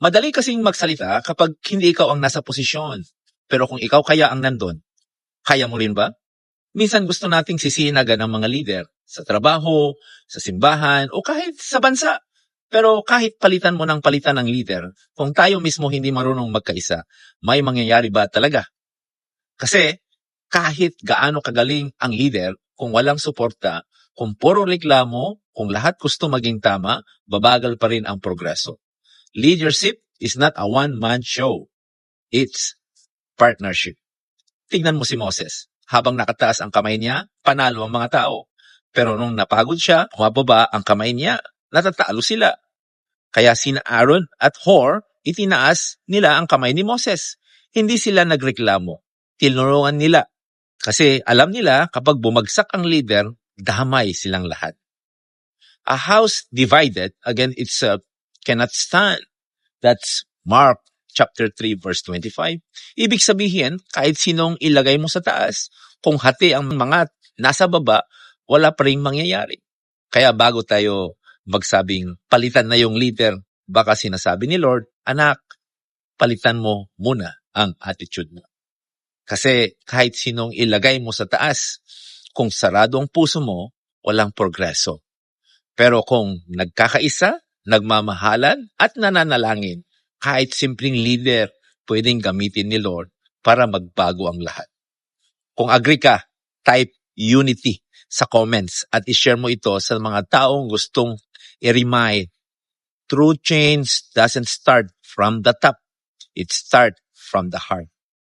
Madali kasing magsalita kapag hindi ikaw ang nasa posisyon. Pero kung ikaw kaya ang nandun, kaya mo rin ba? Minsan gusto nating sisihin agad ang mga leader sa trabaho, sa simbahan, o kahit sa bansa. Pero kahit palitan mo ng palitan ng leader, kung tayo mismo hindi marunong magkaisa, may mangyayari ba talaga? Kasi kahit gaano kagaling ang leader, kung walang suporta, kung puro reklamo, kung lahat gusto maging tama, babagal pa rin ang progreso. Leadership is not a one-man show. It's partnership. Tignan mo si Moses. Habang nakataas ang kamay niya, panalo ang mga tao. Pero nung napagod siya, bumababa ang kamay niya, natatalo sila. Kaya sina Aaron at Hur, itinaas nila ang kamay ni Moses. Hindi sila nagreklamo. Tinulungan nila. Kasi alam nila kapag bumagsak ang leader, damay silang lahat. A house divided against itself cannot stand. That's Mark chapter 3 verse 25. Ibig sabihin, kahit sinong ilagay mo sa taas, kung hati ang mga nasa baba, wala pa ring mangyayari. Kaya bago tayo magsabing palitan na yung leader, baka sinasabi ni Lord, anak, palitan mo muna ang attitude mo. Kasi kahit sinong ilagay mo sa taas, kung sarado ang puso mo, walang progreso. Pero kung nagkakaisa, nagmamahalan at nananalangin, kahit simpleng leader, pwedeng gamitin ni Lord para magbago ang lahat. Kung agree ka, type unity sa comments at ishare mo ito sa mga taong gustong i-remind. True change doesn't start from the top. It starts from the heart.